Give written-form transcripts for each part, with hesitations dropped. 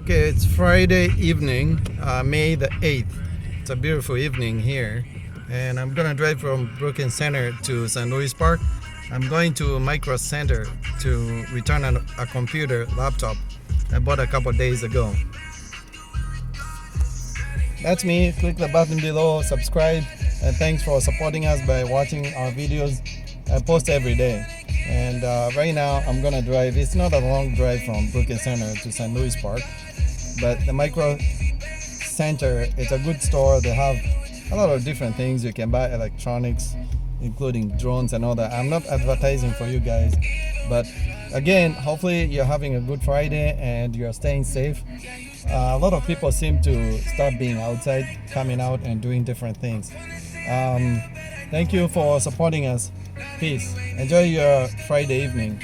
Okay, it's Friday evening, May the 8th. It's a beautiful evening here. And I'm gonna drive from Brooklyn Center to St. Louis Park. I'm going to Micro Center to return a computer laptop I bought a couple days ago. That's me. Click the button below, subscribe, and thanks for supporting us by watching our videos. I post every day. And right now I'm gonna drive. It's not a long drive from Brooklyn Center to St. Louis Park, but the Micro Center, it's a good store. They have a lot of different things. You can buy electronics, including drones and all that. I'm not advertising for you guys, but again, hopefully you're having a good Friday and you're staying safe. A lot of people seem to start being outside, coming out and doing different things. Thank you for supporting us. Peace. Enjoy your Friday evening.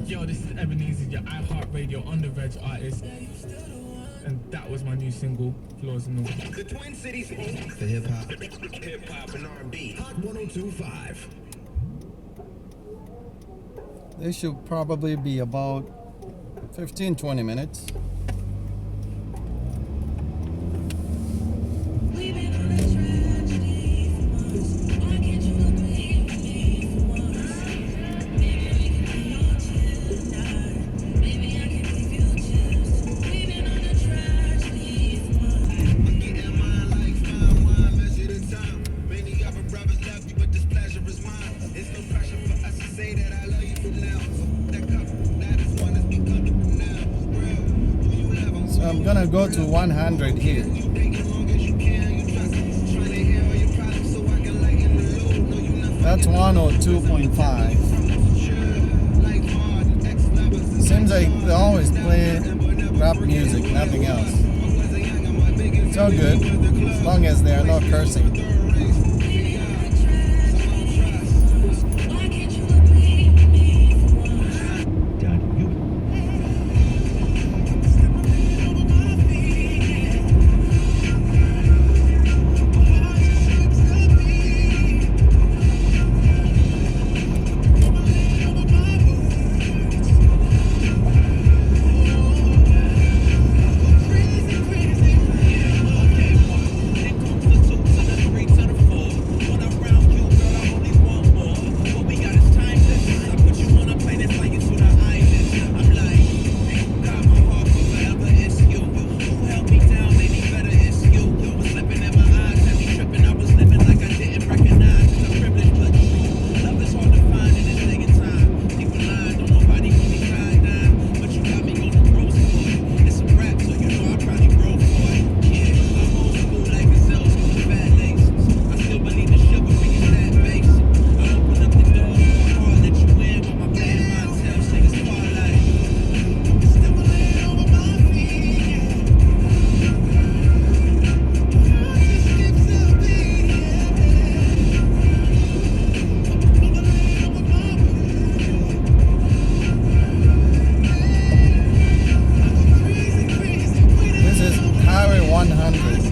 Yo, this is Ebenezer, your iHeartRadio Underveg artist. And that was my new single, Flaws and All. The Twin Cities home for hip-hop and R&B. Hot 102.5. This should probably be about 15-20 minutes. I'm gonna go to 100 here. That's 102.5. Seems like they always play rap music, nothing else. It's all good, as long as they are not cursing.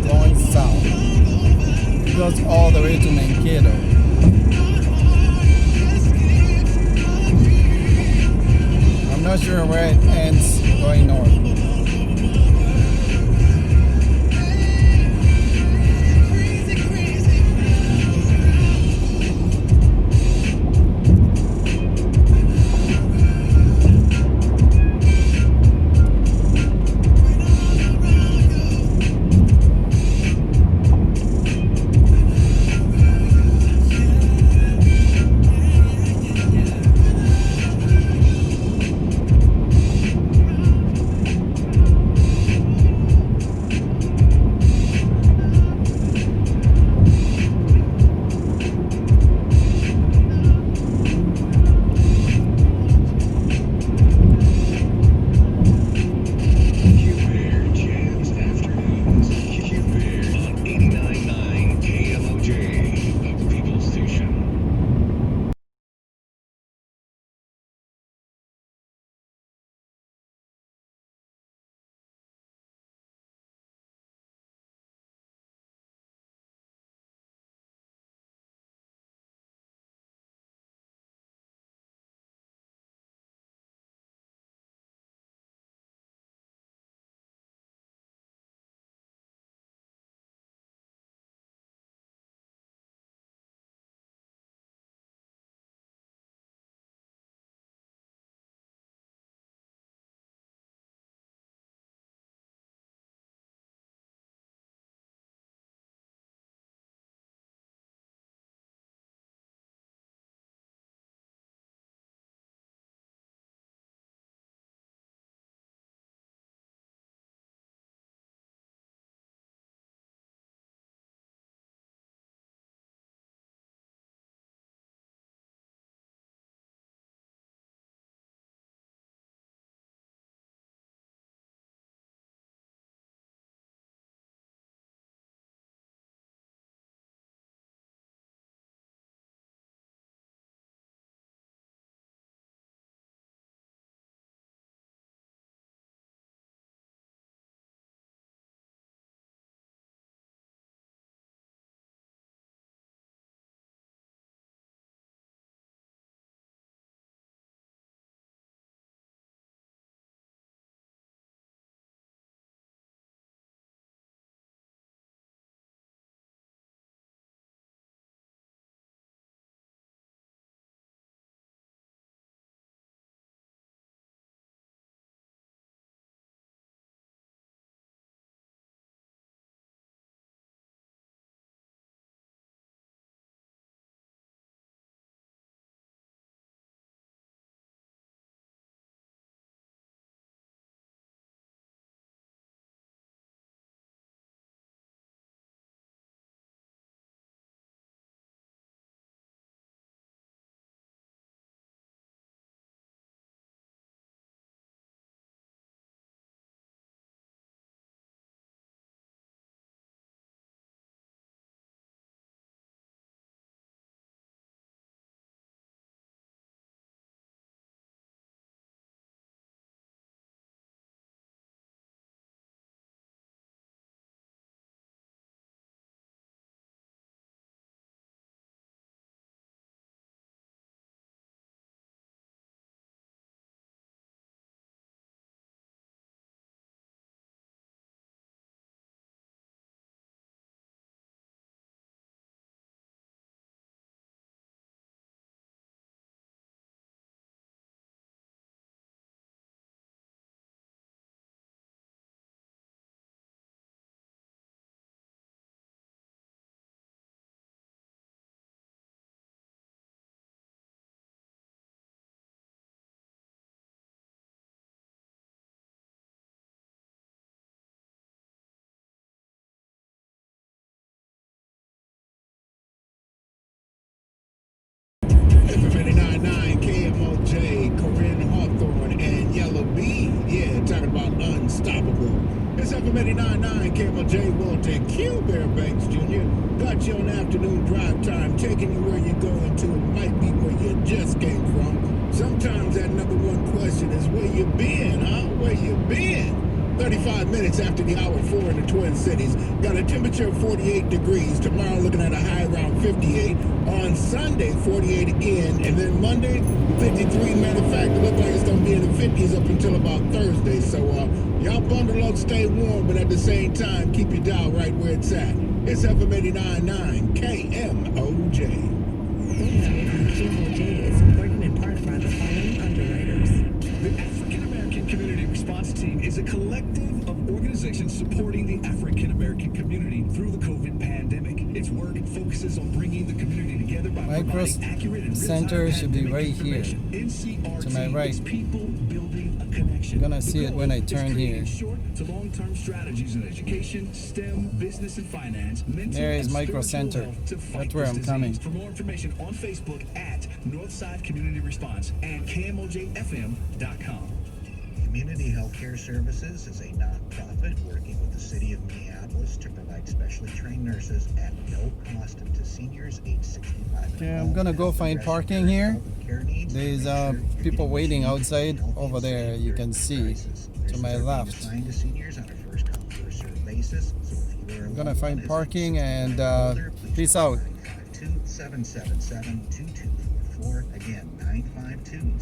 Going south. It goes all the way to Mankato. I'm not sure where it ends going north. FM 89.9, Cable J. Walter, Q Bear Banks Jr. Got you on afternoon drive time, taking you where you're going to. It might be where you just came from. Sometimes that number one question is where you been, huh? Where you been? 35 minutes after the hour 4 in the Twin Cities. Got a temperature of 48 degrees. Tomorrow looking at a high around 58. On Sunday, 48 again. And then Monday, 53. Matter of fact, it looks like it's going to be in the 50s up until about Thursday. So y'all bundle up, stay warm, but at the same time, keep your dial right where it's at. It's FM 89.9 KMOJ. KMOJ is supported in part by the following underwriters. The African American Community Response Team is a collective of organizations supporting the African American community through the COVID pandemic. Its work focuses on bringing the community together by providing accurate and Center real-time should be pandemic right here. NCRT To my right. is people building a connection. You're gonna see it when I turn here. Short to long-term strategies in education, STEM, business and finance, mental There is and Micro spiritual Center. health to fight That's where this I'm disease. coming. For more information on Facebook at Northside Community Response and KMOJFM.com. Community Healthcare Services is a nonprofit working with the city of Minneapolis to provide specially trained nurses at no cost to seniors age 65 and Okay, above. I'm gonna go find Address parking your here. health and care needs. There's Make sure you're people getting waiting received outside healthy over and there. safe You during can this see crisis. to Nurses my are being left. assigned to seniors on a first come first served basis. So if you are I'm gonna find parking and peace out. 952-777-2244. Again, 952